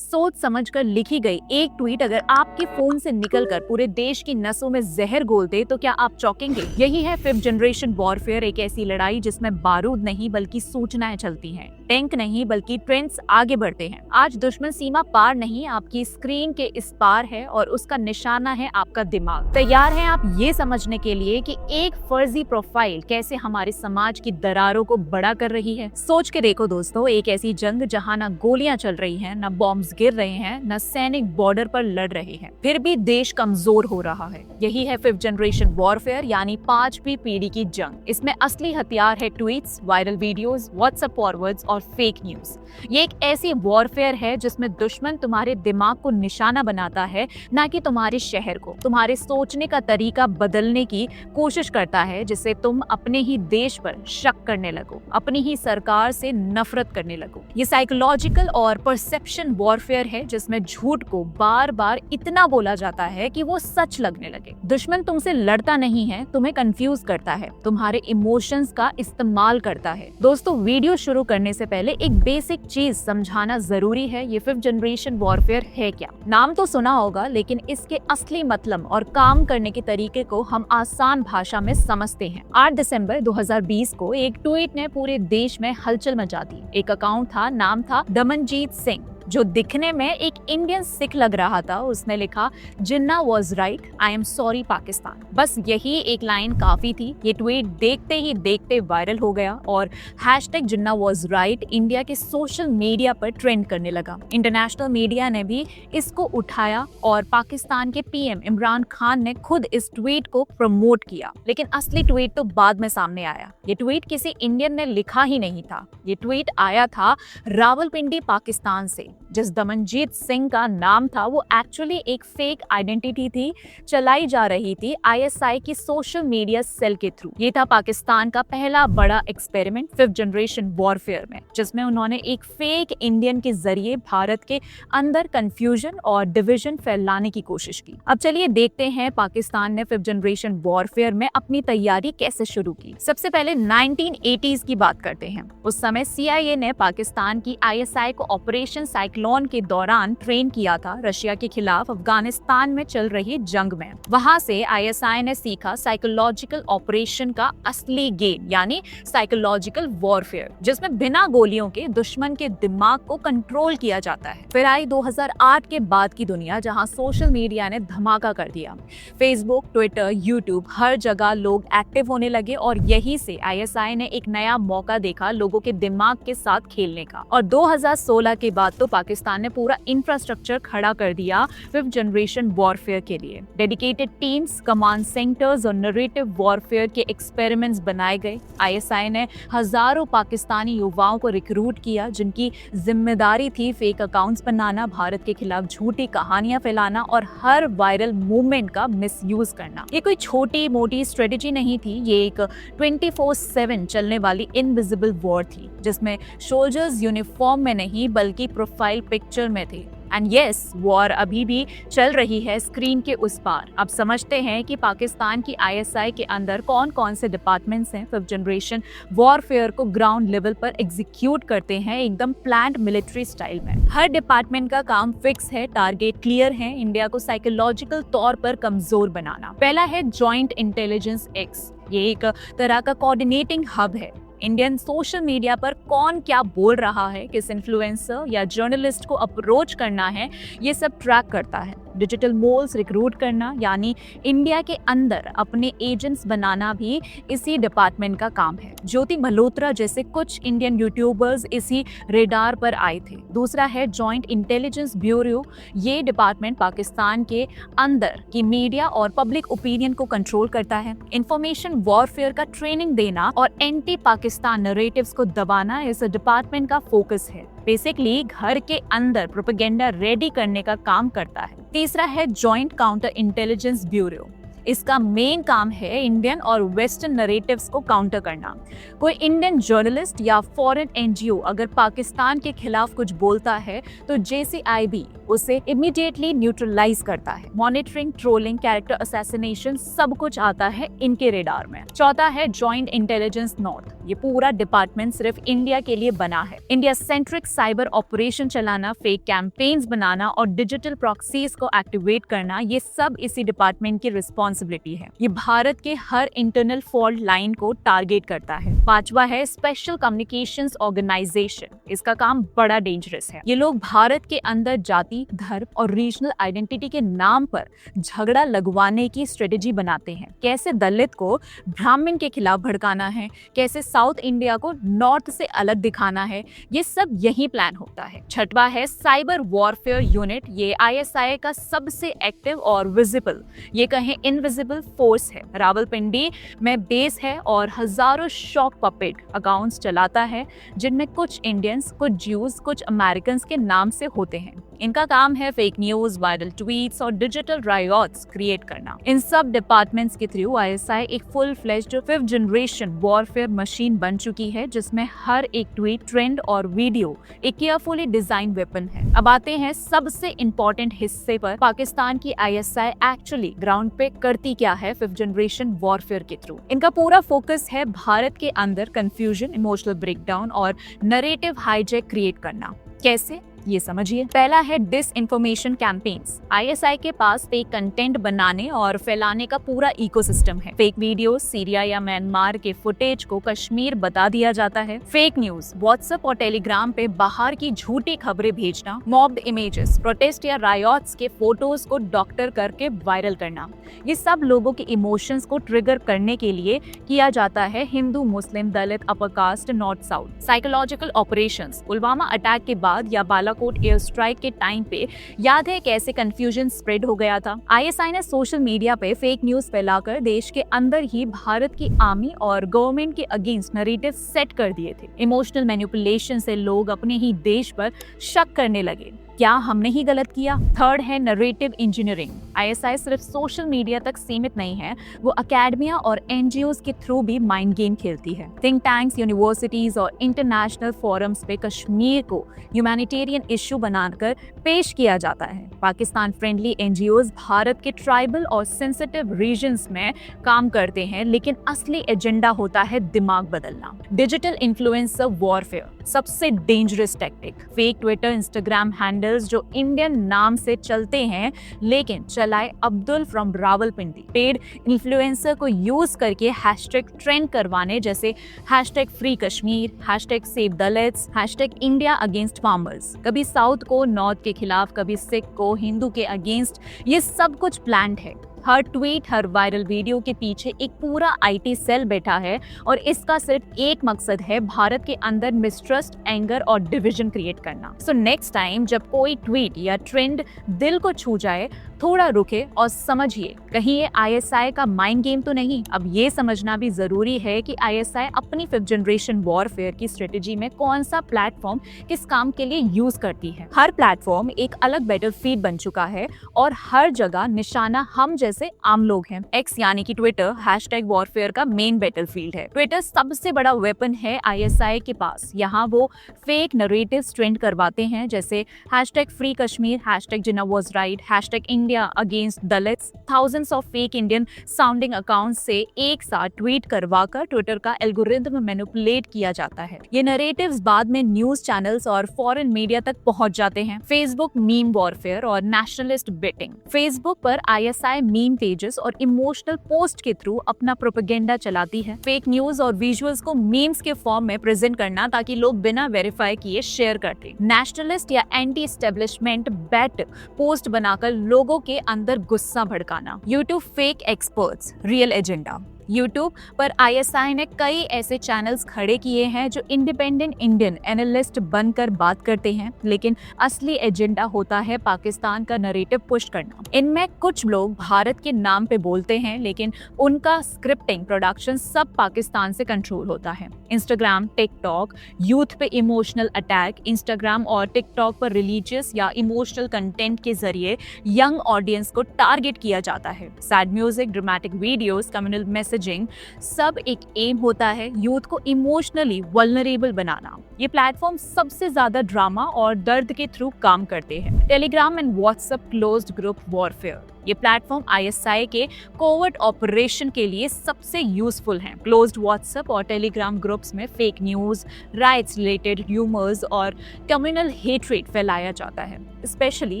सोच समझकर लिखी गई एक ट्वीट अगर आपके फोन से निकलकर पूरे देश की नसों में जहर घोल दे तो क्या आप चौंकेंगे? यही है फिफ्थ जनरेशन वॉरफेयर, एक ऐसी लड़ाई जिसमें बारूद नहीं बल्कि सूचनाएं चलती हैं, टैंक नहीं बल्कि ट्रेंड्स आगे बढ़ते हैं। आज दुश्मन सीमा पार नहीं, आपकी स्क्रीन के इस पार है और उसका निशाना है आपका दिमाग। तैयार हैं आप ये समझने के लिए कि एक फर्जी प्रोफाइल कैसे हमारे समाज की दरारों को बड़ा कर रही है? सोच के देखो दोस्तों, एक ऐसी जंग जहां न गोलियां चल रही हैं, न बॉम्ब्स गिर रहे हैं, न सैनिक बॉर्डर पर लड़ रहे हैं, फिर भी देश कमजोर हो रहा है। यही है फिफ्थ जनरेशन वॉरफेयर, यानी पांचवी पीढ़ी की जंग। इसमें असली हथियार है tweets, viral videos, WhatsApp forwards और फेक न्यूज। ये एक ऐसी वॉरफेयर है जिसमें दुश्मन तुम्हारे दिमाग को निशाना बनाता है, ना कि तुम्हारे शहर को। तुम्हारे सोचने का तरीका बदलने की कोशिश करता है, जिससे तुम अपने ही देश पर शक करने लगो, अपनी ही सरकार से नफरत करने लगो। ये साइकोलॉजिकल और परसेप्शन वॉरफेयर है, जिसमें झूठ को बार बार इतना बोला जाता है कि वो सच लगने लगे। दुश्मन तुमसे लड़ता नहीं है, तुम्हें कंफ्यूज करता है, तुम्हारे इमोशंस का इस्तेमाल करता है। दोस्तों, वीडियो शुरू करने से पहले एक बेसिक चीज समझाना जरूरी है। ये फिफ्थ जनरेशन वॉरफेयर है क्या? नाम तो सुना होगा, लेकिन इसके असली मतलब और काम करने के तरीके को हम आसान भाषा में समझते हैं। 8 दिसंबर 2020 को एक ट्वीट ने पूरे देश में हलचल मचा दी। एक अकाउंट था, नाम था दमनजीत सिंह, जो दिखने में एक इंडियन सिख लग रहा था। उसने लिखा, Jinnah was right, I am sorry Pakistan. बस यही एक लाइन काफी थी। ये ट्वीट देखते ही देखते वायरल हो गया और hashtag Jinnah was right India के सोशल मीडिया पर ट्रेंड करने लगा। इंटरनेशनल मीडिया ने भी इसको उठाया और पाकिस्तान के पीएम इमरान खान ने खुद इस ट्वीट को प्रमोट किया। लेकिन असली ट्वीट तो बाद में सामने आया। ये ट्वीट किसी इंडियन ने लिखा ही नहीं था। ये ट्वीट आया था रावलपिंडी, पाकिस्तान से। जिस दमनजीत सिंह का नाम था, वो एक्चुअली एक फेक आइडेंटिटी थी, चलाई जा रही थी आईएसआई की सोशल मीडिया सेल के थ्रू। ये था पाकिस्तान का पहला बड़ा एक्सपेरिमेंट फिफ्थ जनरेशन वॉरफेयर में, जिसमें उन्होंने एक फेक इंडियन के जरिए भारत के अंदर कंफ्यूजन और डिवीजन फैलाने की कोशिश की। अब चलिए देखते हैं पाकिस्तान ने फिफ्थ जनरेशन वॉरफेयर में अपनी तैयारी कैसे शुरू की। सबसे पहले 1980s की बात करते हैं। उस समय CIA ने पाकिस्तान की ISI को ऑपरेशन साइक्लोन के दौरान ट्रेन किया था रशिया के खिलाफ अफगानिस्तान में चल रही जंग में। वहां से ISI ने सीखा साइकोलॉजिकल ऑपरेशन का असली गेम, यानी साइकोलॉजिकल वॉरफेयर, जिसमें बिना गोलियों के दुश्मन के दिमाग को कंट्रोल किया जाता है। फिर आई 2008 के बाद की दुनिया, जहां सोशल मीडिया ने धमाका कर दिया। फेसबुक, ट्विटर, यूट्यूब, हर जगह लोग एक्टिव होने लगे और यही से ISI ने एक नया मौका देखा लोगों के दिमाग के साथ खेलने का। और 2016 के बाद तो पाकिस्तान ने पूरा इंफ्रास्ट्रक्चर खड़ा कर दिया फिफ्थ जनरेशन वॉरफेयर के लिए। डेडिकेटेड टीम्स, कमांड सेंटर्स और नरेटिव वॉरफेयर के एक्सपेरिमेंट्स बनाए गए। ISI ने हजारों पाकिस्तानी युवाओं को रिक्रूट किया, जिनकी जिम्मेदारी थी फेक अकाउंट्स बनाना, भारत के खिलाफ झूठी कहानियां फैलाना और हर वायरल मूवमेंट का मिसयूज करना। ये कोई छोटी मोटी स्ट्रेटेजी नहीं थी, ये एक 24/7 चलने वाली इनविजिबल वॉर थी, जिसमें सोल्जर्स यूनिफॉर्म में नहीं बल्कि प्रोफाइल पिक्चर में थे। एंड यस, वॉर अभी भी चल रही है स्क्रीन के उस पार। अब समझते हैं कि पाकिस्तान की ISI के अंदर कौन कौन से डिपार्टमेंट्स हैं फिफ्थ जनरेशन वॉरफेयर को ग्राउंड लेवल पर एग्जीक्यूट करते हैं, एकदम प्लान्ड मिलिट्री स्टाइल में। हर डिपार्टमेंट का काम फिक्स है, टारगेट क्लियर है, इंडिया को साइकोलॉजिकल तौर पर कमजोर बनाना। पहला है जॉइंट इंटेलिजेंस एक्स। ये एक तरह का कोऑर्डिनेटिंग हब है। इंडियन सोशल मीडिया पर कौन क्या बोल रहा है, किस इन्फ्लुएंसर या जर्नलिस्ट को अप्रोच करना है, ये सब ट्रैक करता है। डिजिटल मोल्स रिक्रूट करना, यानी इंडिया के अंदर अपने एजेंट्स बनाना भी इसी डिपार्टमेंट का काम है। ज्योति मल्होत्रा जैसे कुछ इंडियन यूट्यूबर्स इसी रेडार पर आए थे। दूसरा है जॉइंट इंटेलिजेंस ब्यूरो। ये डिपार्टमेंट पाकिस्तान के अंदर की मीडिया और पब्लिक ओपिनियन को कंट्रोल करता है। इंफॉर्मेशन वॉरफेयर का ट्रेनिंग देना और एंटी पाकिस्तान नरेटिव्स को दबाना इस डिपार्टमेंट का फोकस है। बेसिकली घर के अंदर प्रोपेगेंडा रेडी करने का काम करता है। तीसरा है जॉइंट काउंटर इंटेलिजेंस ब्यूरो। इसका मेन काम है इंडियन और वेस्टर्न नरेटिव्स को काउंटर करना। कोई इंडियन जर्नलिस्ट या फॉरेन एनजीओ अगर पाकिस्तान के खिलाफ कुछ बोलता है तो JCIB उसे इमीडिएटली न्यूट्रलाइज करता है। मॉनिटरिंग, ट्रोलिंग, कैरेक्टर असैसिनेशन सब कुछ आता है इनके रेडार में। चौथा है जॉइंट इंटेलिजेंस नॉर्थ। ये पूरा डिपार्टमेंट सिर्फ इंडिया के लिए बना है। इंडिया सेंट्रिक साइबर ऑपरेशन चलाना, फेक कैंपेन्स बनाना और डिजिटल प्रॉक्सीज को एक्टिवेट करना, ये सब इसी डिपार्टमेंट की रिस्पॉन्सिबिलिटी है। ये भारत के हर इंटरनल फॉल्ट लाइन को टारगेट करता है। पांचवा है स्पेशल कम्युनिकेशंस ऑर्गेनाइजेशन। इसका काम बड़ा डेंजरस है। ये लोग भारत के अंदर जाति, धर्म और रीजनल आइडेंटिटी के नाम पर झगड़ा लगवाने की स्ट्रेटेजी बनाते हैं। कैसे दलित को ब्राह्मण के खिलाफ भड़काना है, कैसे साउथ इंडिया को नॉर्थ से अलग दिखाना है, ये सब यही प्लान होता है। छठवा है साइबर वॉरफेयर यूनिट। ये ISI का सबसे एक्टिव और विजिबल, ये कहें इनविजिबल फोर्स है। रावलपिंडी में बेस है और हजारों शॉक पपेट अकाउंट्स चलाता है, जिनमें कुछ इंडियंस, कुछ ज्यूज, कुछ अमेरिकन के नाम से होते हैं। इनका काम है फेक न्यूज, वायरल ट्वीट्स और डिजिटल रायट्स क्रिएट करना। इन सब डिपार्टमेंट्स के थ्रू ISI एक full fledged 5th generation warfare machine बन चुकी है, जिसमें हर एक ट्वीट, ट्रेंड और वीडियो एक केयरफुली डिजाइन वेपन है। अब आते हैं सबसे इंपॉर्टेंट हिस्से पर, पाकिस्तान की ISI एक्चुअली ग्राउंड पे करती क्या है 5th जनरेशन वॉरफेयर के थ्रू। इनका पूरा फोकस है भारत के अंदर कंफ्यूजन, इमोशनल ब्रेकडाउन और नरेटिव हाईजैक क्रिएट करना। कैसे, ये समझिए। पहला है डिस इन्फॉर्मेशन कैंपेन्स। ISI के पास फेक कंटेंट बनाने और फैलाने का पूरा इकोसिस्टम है। फेक वीडियो, सीरिया या म्यांमार के फुटेज को कश्मीर बता दिया जाता है। फेक न्यूज, व्हाट्सएप और टेलीग्राम पे बाहर की झूठी खबरें भेजना। मॉब्ड इमेजेस, प्रोटेस्ट या रायट्स के फोटोज को डॉक्टर करके वायरल करना। ये सब लोगों के इमोशंस को ट्रिगर करने के लिए किया जाता है। Hindu, Muslim, Dalit, upper caste, north south. Psychological operations, Pulwama attack के बाद या बालाकोट एयर स्ट्राइक के टाइम पे याद है कैसे कंफ्यूजन स्प्रेड हो गया था। ISI ने सोशल मीडिया पे फेक न्यूज फैलाकर देश के अंदर ही भारत की आर्मी और गवर्नमेंट के अगेंस्ट नरेटिव सेट कर दिए थे। इमोशनल मैनिपुलेशन से लोग अपने ही देश पर शक करने लगे। क्या हमने ही गलत किया? थर्ड है नरेटिव इंजीनियरिंग। ISI सिर्फ सोशल मीडिया तक सीमित नहीं है, वो अकेडमिया और NGOs के थ्रू भी माइंड गेम खेलती है। थिंक टैंक्स, यूनिवर्सिटीज और इंटरनेशनल फोरम्स पे कश्मीर को ह्यूमैनिटेरियन इश्यू बनाकर पेश किया जाता है। पाकिस्तान फ्रेंडली NGOs भारत के ट्राइबल और सेंसिटिव रीजन्स में काम करते हैं, लेकिन असली एजेंडा होता है दिमाग बदलना। डिजिटल इन्फ्लुएंसर वॉरफेयर, सबसे dangerous tactic. Fake Twitter, Instagram handles जो इंडियन नाम से चलते हैं लेकिन चलाए Abdul from Rawalpindi. Paid influencer को यूज करके हैशटैग ट्रेंड करवाने, जैसे #free Kashmir, #save Dalits, #India against farmers. कभी साउथ को नॉर्थ के खिलाफ, कभी सिख को हिंदू के अगेंस्ट। ये सब कुछ प्लान्ड है। हर ट्वीट, हर वायरल वीडियो के पीछे एक पूरा IT सेल बैठा है और इसका सिर्फ एक मकसद है, भारत के अंदर मिसट्रस्ट, एंगर और डिवीजन क्रिएट करना। सो नेक्स्ट टाइम जब कोई ट्वीट या ट्रेंड दिल को छू जाए, थोड़ा रुके और समझिए, कहीं ये ISI का माइंड गेम तो नहीं। अब ये समझना भी जरूरी है कि ISI अपनी 5th जनरेशन वॉरफेयर की स्ट्रेटेजी में कौन सा प्लेटफॉर्म किस काम के लिए यूज करती है। हर प्लेटफॉर्म एक अलग बैटलफील्ड बन चुका है और हर जगह निशाना हम जैसे आम लोग हैं। X यानी कि ट्विटर #वॉरफेयर का मेन बैटलफील्ड है। ट्विटर सबसे बड़ा वेपन है ISI के पास। यहाँ वो फेक नरेटिव्स ट्रेंड करवाते हैं, जैसे #free Kashmir, #Jinnah was right, #India against Dalits. Thousands of fake Indian sounding account से एक साथ ट्वीट करवाकर ट्विटर का एल्गोरिथम मैनिपुलेट किया जाता है। ये नरेटिव्स बाद में न्यूज चैनल्स और फॉरेन मीडिया तक पहुंच जाते हैं। फेसबुक मीम वॉरफेयर और नेशनलिस्ट बेटिंग। फेसबुक पर ISI मीम पेजेस और इमोशनल पोस्ट के थ्रू अपना प्रोपेगेंडा चलाती है। फेक न्यूज और विजुअल्स को मीम्स के फॉर्म में प्रेजेंट करना ताकि लोग बिना वेरीफाई किए शेयर करते। नेशनलिस्ट या एंटी एस्टेब्लिशमेंट बैट पोस्ट बनाकर लोगों के अंदर गुस्सा भड़काना। YouTube fake experts, real agenda. YouTube पर आईएसआई ने कई ऐसे चैनल्स खड़े किए हैं जो इंडिपेंडेंट इंडियन एनालिस्ट बनकर बात करते हैं, लेकिन असली एजेंडा होता है पाकिस्तान का नरेटिव पुश करना। इनमें कुछ लोग भारत के नाम पे बोलते हैं, लेकिन उनका स्क्रिप्टिंग प्रोडक्शन सब पाकिस्तान से कंट्रोल होता है। इंस्टाग्राम, टिकटॉक, यूथ पे इमोशनल अटैक। इंस्टाग्राम और टिकटॉक पर रिलीजियस या इमोशनल कंटेंट के जरिए यंग ऑडियंस को टारगेट किया जाता है। Sad music, dramatic videos, communal messaging, सब एक एम होता है यूथ को इमोशनली वल्नरेबल बनाना। ये प्लेटफॉर्म सबसे ज्यादा ड्रामा और दर्द के थ्रू काम करते हैं। Telegram and WhatsApp closed group warfare, ये प्लेटफॉर्म आईएसआई के कोवर्ट ऑपरेशन के लिए सबसे यूजफुल हैं। क्लोज्ड व्हाट्सएप और टेलीग्राम ग्रुप्स में fake news, rights related rumours और कम्युनल हेट्रेड फैलाया जाता है। स्पेशली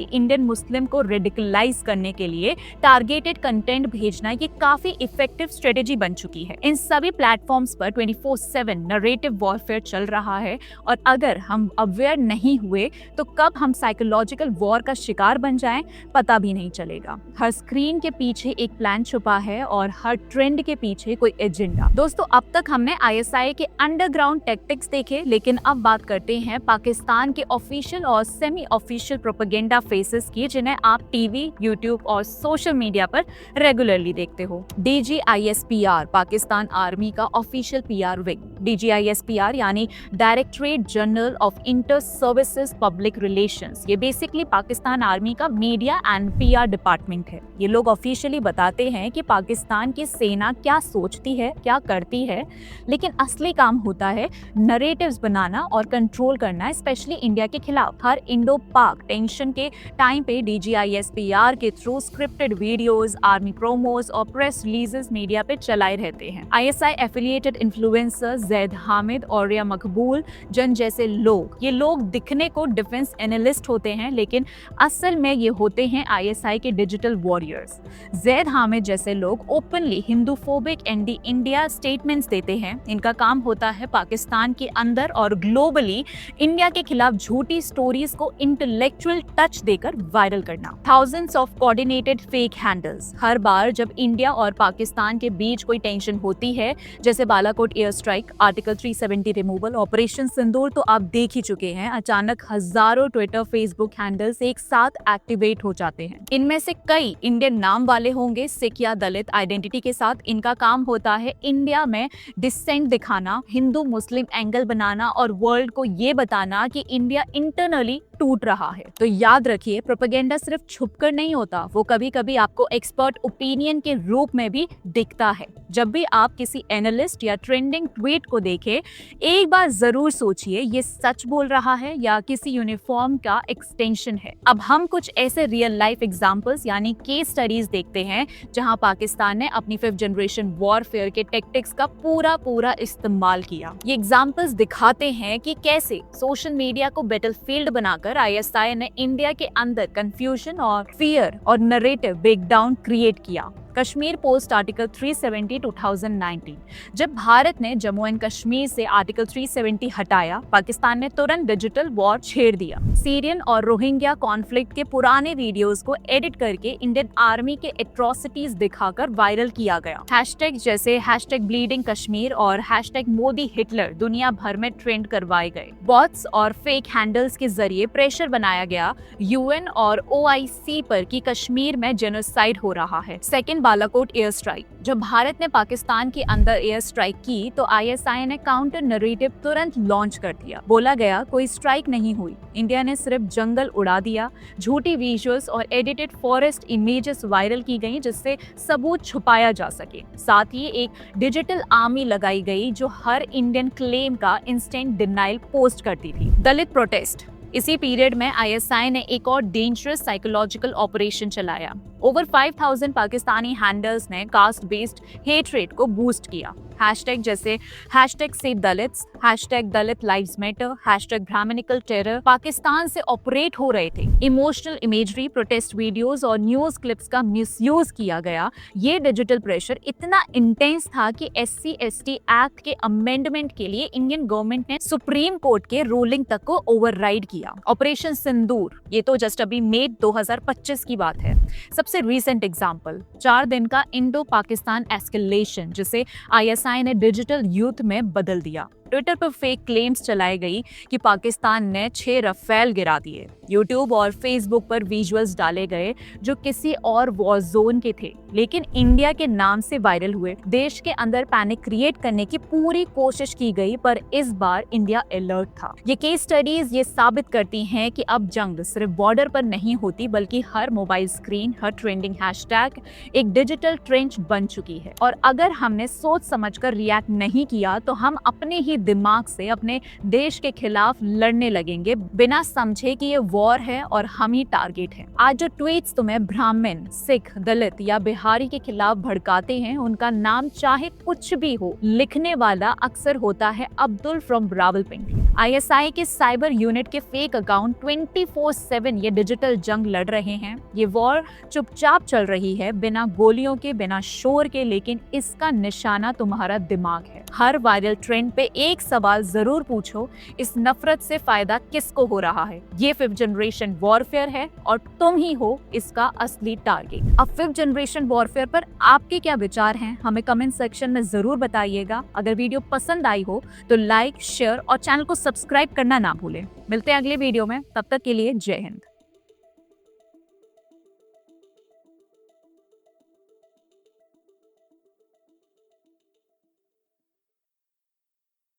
इंडियन मुस्लिम को रेडिकलाइज करने के लिए टारगेटेड कंटेंट भेजना ये काफी इफेक्टिव स्ट्रेटेजी बन चुकी है। इन सभी प्लेटफॉर्म्स पर 24/7 नरेटिव वॉरफेयर चल रहा है और अगर हम अवेयर नहीं हुए तो कब हम साइकोलॉजिकल वॉर का शिकार बन जाएं पता भी नहीं चलेगा। हर स्क्रीन के पीछे एक प्लान छुपा है और हर ट्रेंड के पीछे कोई एजेंडा। दोस्तों, अब तक हमने आईएसआई के अंडरग्राउंड टैक्टिक्स देखे, लेकिन अब बात करते हैं पाकिस्तान के ऑफिशियल और सेमी ऑफिशियल प्रोपेगेंडा फेसेस की, जिन्हें आप टीवी, यूट्यूब और सोशल मीडिया पर रेगुलरली देखते हो। DGISPR पाकिस्तान आर्मी का ऑफिशियल PR विंग। DGISPR यानी directorate general of inter services public relations, ये बेसिकली पाकिस्तान आर्मी का मीडिया एंड PR डिपार्टमेंट है। ये लोग ऑफिशियली बताते हैं कि पाकिस्तान की सेना क्या सोचती है, क्या करती है, लेकिन असली काम होता है नरेटिव्स बनाना और कंट्रोल करना, स्पेशली इंडिया के खिलाफ। हर इंडो पाक टेंशन के टाइम पे DGISPR के through scripted videos, army promos और प्रेस रिलीजेस मीडिया पे चलाए रहते हैं। ISI affiliated influencers Zaid Hamid और रिया मकबूल जन जैसे लोग, ये लोग दिखने को डिफेंस एनालिस्ट होते हैं, लेकिन असल में ये होते हैं ISI के डिजिटल वॉरियर्स। जैद हामिद जैसे लोग openly Hinduphobic anti India statements देते हैं। इनका काम होता है पाकिस्तान के अंदर और ग्लोबली इंडिया के खिलाफ झूठी स्टोरीज को इंटेलेक्चुअल टच देकर वायरल करना। Thousands of coordinated fake handles. हर बार जब इंडिया और पाकिस्तान के बीच कोई टेंशन होती है, जैसे Balakot air strike, article 370 removal, operation Sindoor, तो आप देख ही चुके हैं, अचानक हजारों ट्विटर, फेसबुक हैंडल्स एक साथ एक्टिवेट हो जाते हैं। इनमें से कई इंडियन नाम वाले होंगे, सिख या दलित आइडेंटिटी के साथ। इनका काम होता है इंडिया में डिसेंट दिखाना, हिंदू मुस्लिम एंगल बनाना और वर्ल्ड को ये बताना कि इंडिया इंटरनली टूट रहा है। तो याद रखिए, प्रोपेगेंडा सिर्फ छुपकर नहीं होता, वो कभी कभी आपको एक्सपर्ट ओपिनियन के रूप में भी दिखता है। जब भी आप किसी एनालिस्ट या ट्रेंडिंग ट्वीट को देखें, एक बार जरूर सोचिए ये सच बोल रहा है या किसी यूनिफॉर्म का एक्सटेंशन है। अब हम कुछ ऐसे रियल लाइफ एग्जांपल्स यानी केस स्टडीज देखते हैं जहां पाकिस्तान ने अपनी 5th जनरेशन वॉरफेयर के टैक्टिक्स का पूरा इस्तेमाल किया। ये एग्जांपल्स दिखाते हैं कि कैसे सोशल मीडिया को बैटलफील्ड बनाकर ISI ने इंडिया के अंदर कंफ्यूजन और फियर और नरेटिव ब्रेकडाउन क्रिएट किया। Kashmir post article 370 2019। जब भारत ने जम्मू एंड कश्मीर से आर्टिकल 370 हटाया, पाकिस्तान ने तुरंत डिजिटल वॉर छेड़ दिया। सीरियन और रोहिंग्या कॉन्फ्लिक्ट के पुराने वीडियोस को एडिट करके इंडियन आर्मी के एट्रोसिटीज दिखाकर वायरल किया गया। हैशटैग जैसे #ब्लीडिंग कश्मीर और #मोदी हिटलर दुनिया भर में ट्रेंड करवाए गए। बॉट्स और फेक हैंडल्स के जरिए प्रेशर बनाया गया UN और OIC पर कि कश्मीर में जेनोसाइड हो रहा है। Second, Balakot air strike. जब भारत ने पाकिस्तान के अंदर एयर स्ट्राइक की तो ISI ने काउंटर नरेटिव तुरंत लॉन्च कर दिया। बोला गया कोई स्ट्राइक नहीं हुई, इंडिया ने सिर्फ जंगल उड़ा दिया। झूठी विजुअल्स और एडिटेड फॉरेस्ट इमेजेस वायरल की गई जिससे सबूत छुपाया जा सके। साथ ही एक डिजिटल आर्मी लगाई गई जो हर इंडियन क्लेम का इंस्टेंट डिनाइल पोस्ट करती थी। दलित प्रोटेस्ट। इसी पीरियड में ISI ने एक और डेंजरस साइकोलॉजिकल ऑपरेशन चलाया। ओवर 5000 पाकिस्तानी हैंडल्स ने कास्ट बेस्ड हेटरेट को बूस्ट किया। हैशटैग जैसे hashtag save Dalits, hashtag Dalit lives matter, hashtag Brahminical terror Pakistan से ऑपरेट हो रहे थे। इमोशनल इमेजरी, प्रोटेस्ट वीडियोस और न्यूज क्लिप्स का मिसयूज किया गया। ये डिजिटल प्रेशर इतना इंटेंस था कि SC/ST एक्ट के अमेंडमेंट के लिए इंडियन गवर्नमेंट ने सुप्रीम कोर्ट के रूलिंग तक को ओवरराइड किया। ऑपरेशन सिंदूर, ये तो जस्ट अभी मई 2025 की बात है। सबसे रीसेंट एग्जांपल 4 दिन का इंडो पाकिस्तान एस्केलेशन, जिसे ISI ने डिजिटल यूथ में बदल दिया। ट्विटर पर फेक क्लेम्स चलाई गई कि पाकिस्तान ने 6 रफेल गिरा दिए। यूट्यूब और फेसबुक पर विजुअल्स डाले गए जो किसी और वॉर जोन के थे, लेकिन इंडिया के नाम से वायरल हुए। देश के अंदर पैनिक क्रिएट करने की पूरी कोशिश की गई, पर इस बार इंडिया अलर्ट था। ये केस स्टडीज ये साबित करती हैं कि अब जंग सिर्फ बॉर्डर पर नहीं होती, बल्कि हर मोबाइल स्क्रीन, हर ट्रेंडिंग हैशटैग एक डिजिटल ट्रेंच बन चुकी है। और अगर हमने सोच समझकर रिएक्ट नहीं किया तो हम अपने ही दिमाग से अपने देश के खिलाफ लड़ने लगेंगे, बिना समझे कि ये वॉर है और हम ही टारगेट हैं। आज जो ट्वीट्स तुम्हें ब्राह्मण, सिख, दलित या बिहारी के खिलाफ भड़काते हैं, उनका नाम चाहे कुछ भी हो, लिखने वाला अक्सर होता है अब्दुल फ्रॉम रावलपिंडी। ISI के साइबर यूनिट के फेक अकाउंट 24/7 ये डिजिटल जंग लड़ रहे हैं। ये वॉर चुपचाप चल रही है, बिना गोलियों के, बिना शोर के, लेकिन इसका निशाना तुम्हारा दिमाग है। हर वायरल ट्रेंड पे एक सवाल जरूर पूछो, इस नफरत से फायदा किसको हो रहा है? ये 5th जनरेशन वॉरफेयर है और तुम ही हो इसका असली टारगेट। अब 5th जनरेशन वॉरफेयर पर आपके क्या विचार हैं? हमें कमेंट सेक्शन में जरूर बताइएगा। अगर वीडियो पसंद आई हो तो लाइक, शेयर और चैनल को सब्सक्राइब करना ना भूलें। मिलते हैं अगले वीडियो में, तब तक के लिए जय हिंद।